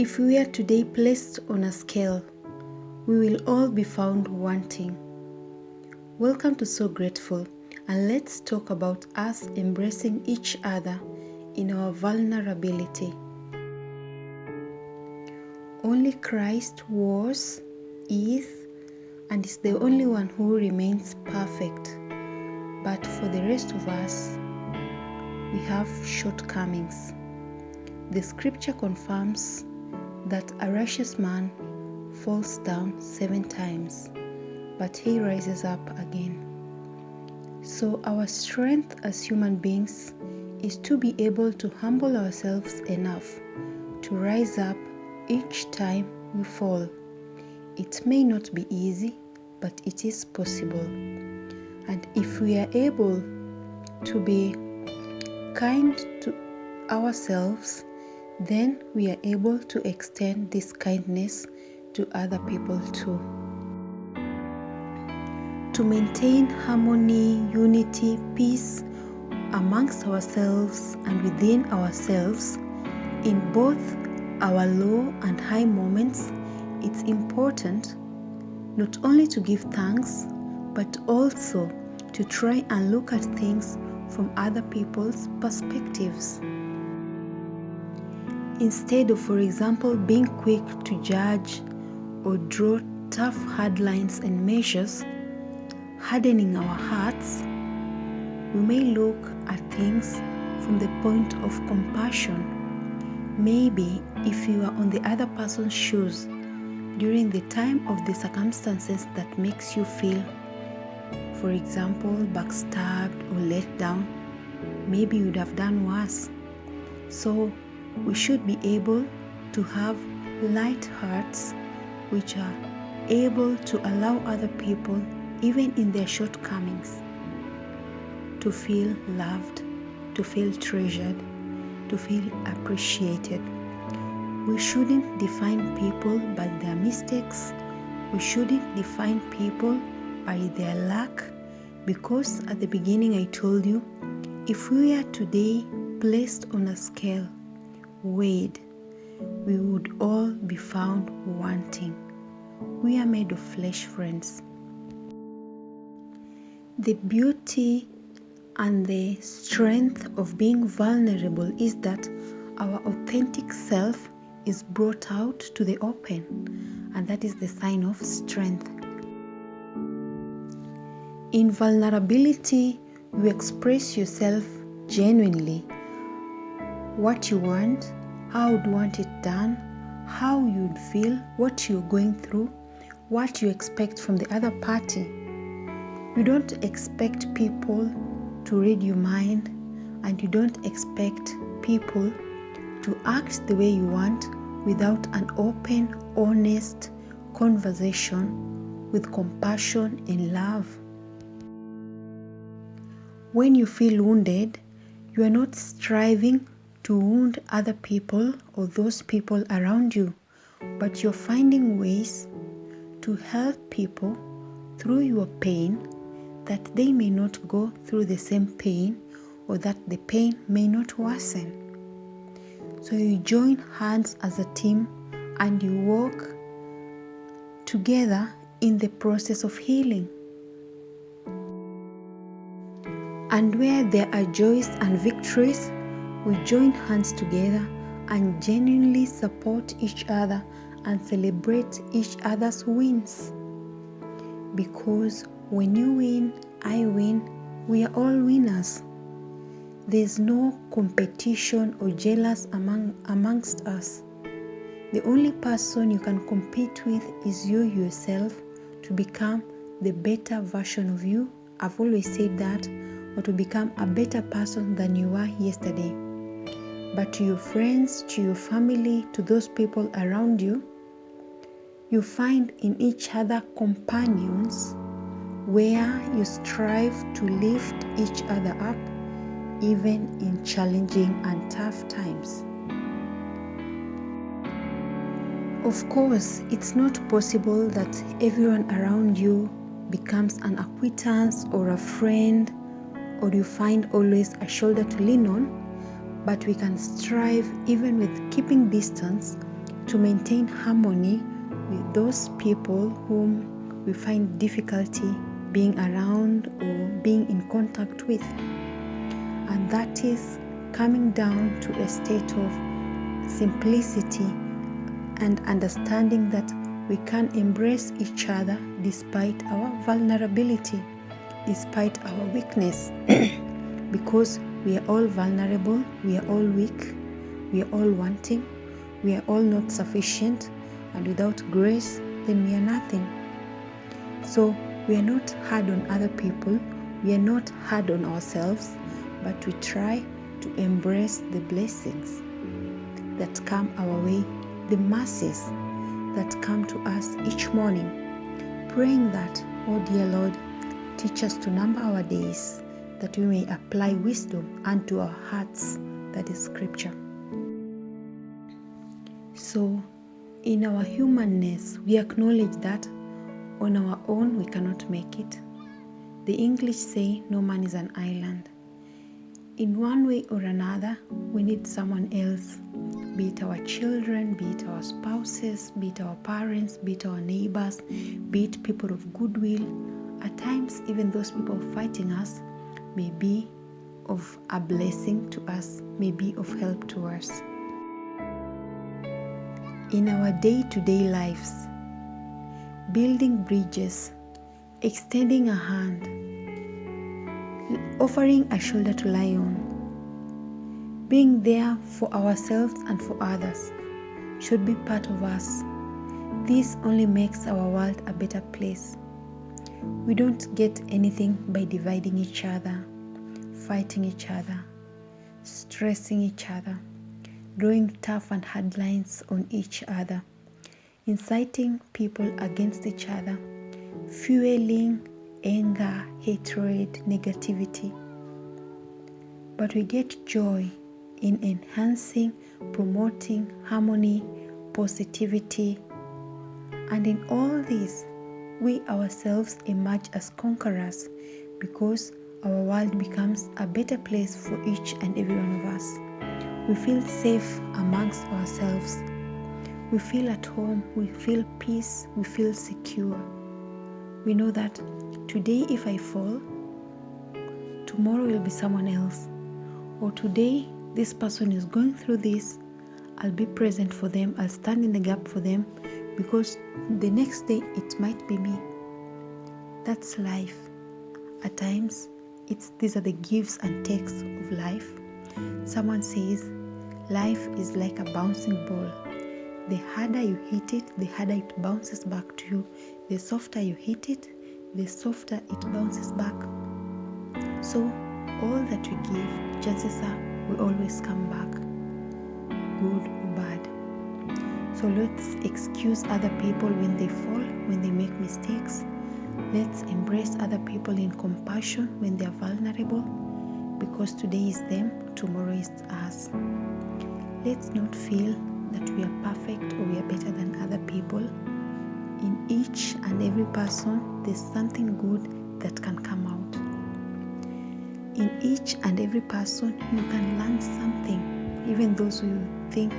If we are today placed on a scale, we will all be found wanting. Welcome to So Grateful, and let's talk about us embracing each other in our vulnerability. Only Christ was, is, and is the only one who remains perfect. But for the rest of us, we have shortcomings. The scripture confirms that a righteous man falls down 7 times, but he rises up again. So our strength as human beings is to be able to humble ourselves enough to rise up each time we fall. It may not be easy, but it is possible. And if we are able to be kind to ourselves, then we are able to extend this kindness to other people too. To maintain harmony, unity, peace amongst ourselves and within ourselves, in both our low and high moments, it's important not only to give thanks, but also to try and look at things from other people's perspectives. Instead of, for example, being quick to judge or draw tough hard lines and measures, hardening our hearts, we may look at things from the point of compassion. Maybe if you are on the other person's shoes during the time of the circumstances that makes you feel, for example, backstabbed or let down, maybe you would have done worse. So we should be able to have light hearts which are able to allow other people, even in their shortcomings, to feel loved, to feel treasured, to feel appreciated. We shouldn't define people by their mistakes. We shouldn't define people by their lack, because at the beginning I told you, if we are today placed on a scale, weighed, we would all be found wanting. We are made of flesh, friends. The beauty and the strength of being vulnerable is that our authentic self is brought out to the open, and that is the sign of strength. In vulnerability, you express yourself genuinely. What you want, how you'd want it done, how you'd feel, what you're going through, what you expect from the other party. You don't expect people to read your mind, and you don't expect people to act the way you want without an open, honest conversation with compassion and love. When you feel wounded, you are not striving to wound other people or those people around you, but you're finding ways to help people through your pain, that they may not go through the same pain, or that the pain may not worsen. So you join hands as a team and you work together in the process of healing. And where there are joys and victories, we join hands together and genuinely support each other and celebrate each other's wins. Because when you win, I win, we are all winners. There's no competition or jealous amongst us. The only person you can compete with is you yourself, to become the better version of you. I've always said that, or to become a better person than you were yesterday. But to your friends, to your family, to those people around you, you find in each other companions where you strive to lift each other up, even in challenging and tough times. Of course, it's not possible that everyone around you becomes an acquaintance or a friend, or you find always a shoulder to lean on, but we can strive, even with keeping distance, to maintain harmony with those people whom we find difficulty being around or being in contact with. And that is coming down to a state of simplicity and understanding that we can embrace each other despite our vulnerability, despite our weakness, because we are all vulnerable, we are all weak, we are all wanting, we are all not sufficient, and without grace, then we are nothing. So we are not hard on other people, we are not hard on ourselves, but we try to embrace the blessings that come our way, the mercies that come to us each morning, praying that, oh dear Lord, teach us to number our days, that we may apply wisdom unto our hearts, that is Scripture. So, in our humanness, we acknowledge that on our own we cannot make it. The English say no man is an island. In one way or another, we need someone else, be it our children, be it our spouses, be it our parents, be it our neighbors, be it people of goodwill. At times, even those people fighting us may be of a blessing to us, may be of help to us. In our day-to-day lives, building bridges, extending a hand, offering a shoulder to lie on, being there for ourselves and for others should be part of us. This only makes our world a better place. We don't get anything by dividing each other, fighting each other, stressing each other, drawing tough and hard lines on each other, inciting people against each other, fueling anger, hatred, negativity. But we get joy in enhancing, promoting harmony, positivity, and in all this, we ourselves emerge as conquerors because our world becomes a better place for each and every one of us. We feel safe amongst ourselves. We feel at home, we feel peace, we feel secure. We know that today if I fall, tomorrow will be someone else. Or today this person is going through this, I'll be present for them, I'll stand in the gap for them, because the next day it might be me. That's life. At times, these are the gives and takes of life. Someone says, life is like a bouncing ball. The harder you hit it, the harder it bounces back to you. The softer you hit it, the softer it bounces back. So, all that we give, chances are, will always come back, good or bad. So let's excuse other people when they fall, when they make mistakes. Let's embrace other people in compassion when they are vulnerable, because today is them, tomorrow is us. Let's not feel that we are perfect or we are better than other people. In each and every person, there's something good that can come out. In each and every person, you can learn something, even those who you think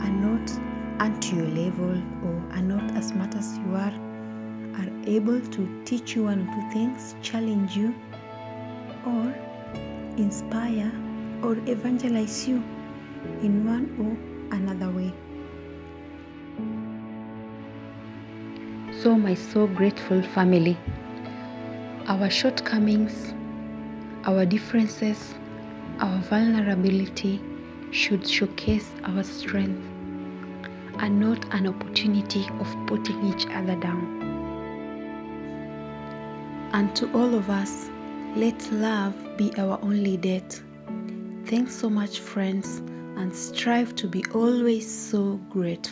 are not unto your level or are not as smart as you are able to teach you one or two things, challenge you, or inspire or evangelize you in one or another way. So my so grateful family, our shortcomings, our differences, our vulnerability should showcase our strength and not an opportunity of putting each other down. And to all of us, let love be our only debt. Thanks so much, friends, and strive to be always so grateful.